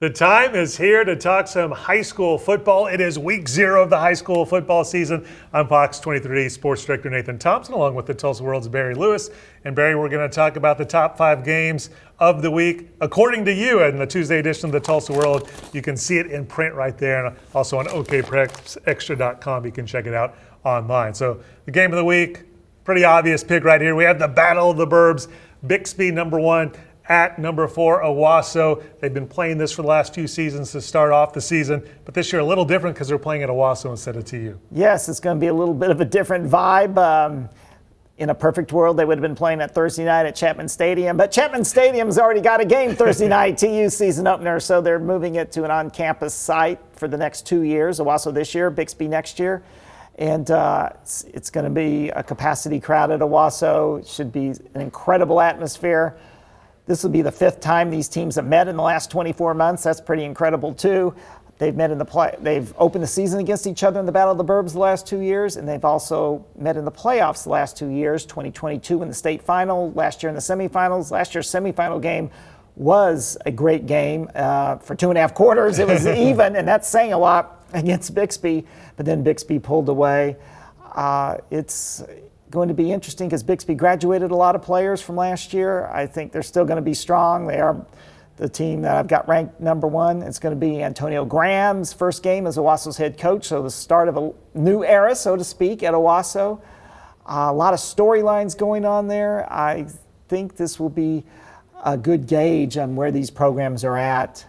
The time is here to talk some high school football. It is week 0 of the high school football season. I'm Fox 23 Sports Director Nathan Thompson, along with the Tulsa World's Barry Lewis. And Barry, we're going to talk about the top 5 games of the week, according to you, in the Tuesday edition of the Tulsa World. You can see it in print right there, and also on okprexextra.com. You can check it out online. So the game of the week, pretty obvious pick right here. We have the Battle of the Burbs. Bixby, number 1. At number 4, Owasso. They've been playing this for the last few seasons to start off the season, but this year a little different because they're playing at Owasso instead of TU. Yes, it's going to be a little bit of a different vibe. In a perfect world, they would have been playing at Thursday night at Chapman Stadium, but Chapman Stadium's already got a game Thursday night, TU season opener, so they're moving it to an on-campus site for the next 2 years. Owasso this year, Bixby next year. And it's going to be a capacity crowd at Owasso. It should be an incredible atmosphere. This will be the 5th time these teams have met in the last 24 months. That's pretty incredible, too. They've met in the They've opened the season against each other in the Battle of the Burbs the last 2 years, and they've also met in the playoffs the last 2 years, 2022 in the state final, last year in the semifinals. Last year's semifinal game was a great game. For 2.5 quarters, it was even, and that's saying a lot against Bixby, but then Bixby pulled away. It's going to be interesting because Bixby graduated a lot of players from last year. I think they're still going to be strong. They are the team that I've got ranked number 1. It's going to be Antonio Graham's first game as Owasso's head coach, so the start of a new era, so to speak, at Owasso. A lot of storylines going on there. I think this will be a good gauge on where these programs are at.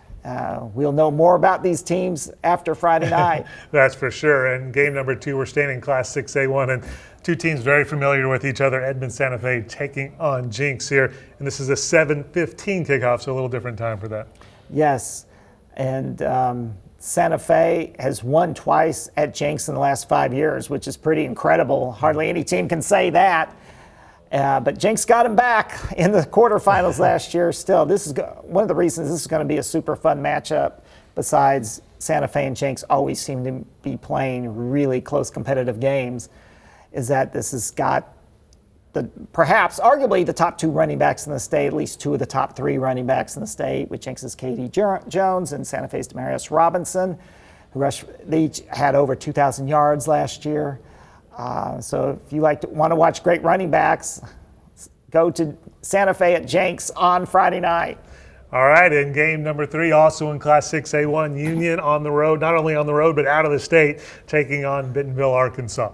We'll know more about these teams after Friday night. That's for sure. And game number 2, we're staying in Class 6A1, and 2 teams very familiar with each other. Edmond Santa Fe taking on Jenks here. And this is a 7:15 kickoff, so a little different time for that. Yes. And Santa Fe has won twice at Jenks in the last 5 years, which is pretty incredible. Hardly any team can say that. But Jenks got him back in the quarterfinals last year. Still, this is one of the reasons this is going to be a super fun matchup. Besides, Santa Fe and Jenks always seem to be playing really close competitive games, is that this has got perhaps arguably the top 2 running backs in the state, at least 2 of the top 3 running backs in the state, with Jenks' Katie Jones and Santa Fe's Demarius Robinson, they each had over 2,000 yards last year. So if you want to watch great running backs, go to Santa Fe at Jenks on Friday night. All right, in game number 3, also in Class 6A1, Union on the road, not only on the road, but out of the state, taking on Bentonville, Arkansas.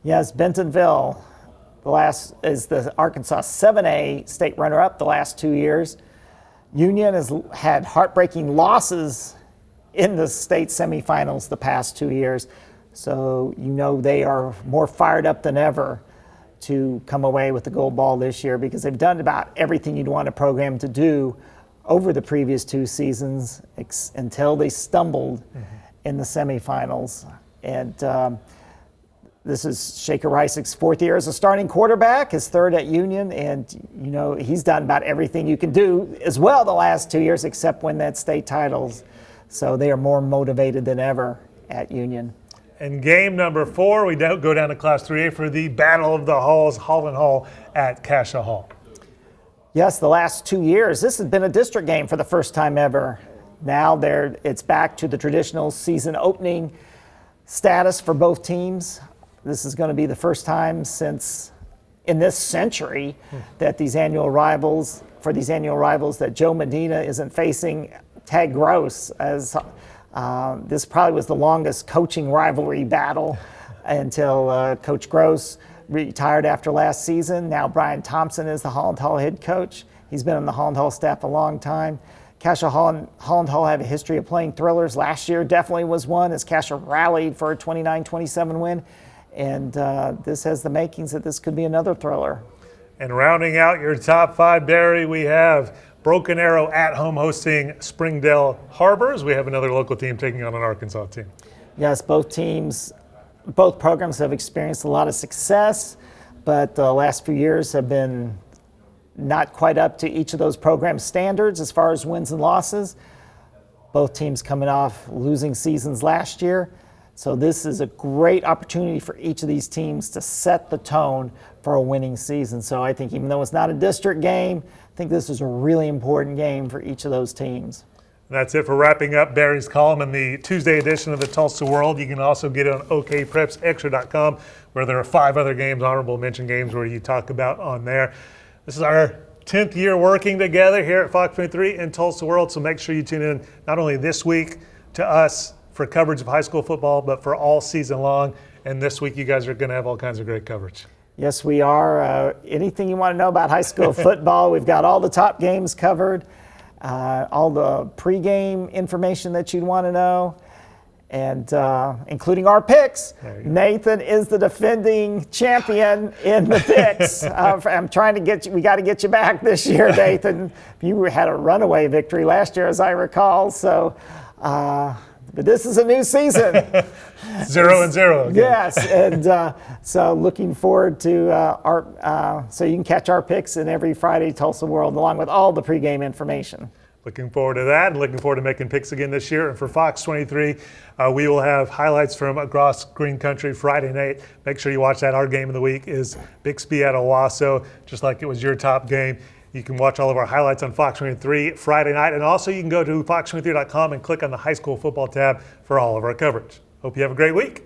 Yes, Bentonville is the Arkansas 7A state runner-up the last 2 years. Union has had heartbreaking losses in the state semifinals the past 2 years. So they are more fired up than ever to come away with the gold ball this year because they've done about everything you'd want a program to do over the previous 2 seasons until they stumbled in the semifinals. And this is Shaker Rice's 4th year as a starting quarterback, his 3rd at Union, and he's done about everything you can do as well the last 2 years except win that state titles. So they are more motivated than ever at Union. In game number 4, we go down to Class 3A for the Battle of the Halls, Hall and Hall at Cascia Hall. Yes, the last 2 years, this has been a district game for the first time ever. Now it's back to the traditional season opening status for both teams. This is going to be the first time since in this century that these annual rivals that Joe Medina isn't facing Ted Gross, as this probably was the longest coaching rivalry battle until Coach Gross retired after last season. Now Brian Thompson is the Holland Hall head coach. He's been on the Holland Hall staff a long time. Cascia Hall and Holland Hall have a history of playing thrillers. Last year definitely was one as Cascia rallied for a 29-27 win. And this has the makings that this could be another thriller. And rounding out your top 5, Barry, we have Broken Arrow at home hosting Springdale Harbors. We have another local team taking on an Arkansas team. Yes, both programs have experienced a lot of success, but the last few years have been not quite up to each of those program standards as far as wins and losses. Both teams coming off losing seasons last year. So this is a great opportunity for each of these teams to set the tone for a winning season. So I think even though it's not a district game, I think this is a really important game for each of those teams. That's it for wrapping up Barry's column in the Tuesday edition of the Tulsa World. You can also get it on okprepsextra.com, where there are 5 other games, honorable mention games, where you talk about on there. This is our 10th year working together here at Fox 23 and Tulsa World, so make sure you tune in not only this week to us for coverage of high school football, but for all season long. And this week you guys are going to have all kinds of great coverage. Yes, we are. Anything you want to know about high school football, we've got all the top games covered. All the pregame information that you'd want to know, and including our picks. Nathan is the defending champion in the picks. I'm trying to get you. We got to get you back this year, Nathan. You had a runaway victory last year, as I recall. So, but this is a new season. 0-0. Again. Yes, and so looking forward to so you can catch our picks in every Friday Tulsa World, along with all the pregame information. Looking forward to that, and looking forward to making picks again this year. And for Fox 23, we will have highlights from across Green Country Friday night. Make sure you watch that. Our game of the week is Bixby at Owasso, just like it was your top game. You can watch all of our highlights on Fox 23 Friday night, and also you can go to fox23.com and click on the high school football tab for all of our coverage. Hope you have a great week.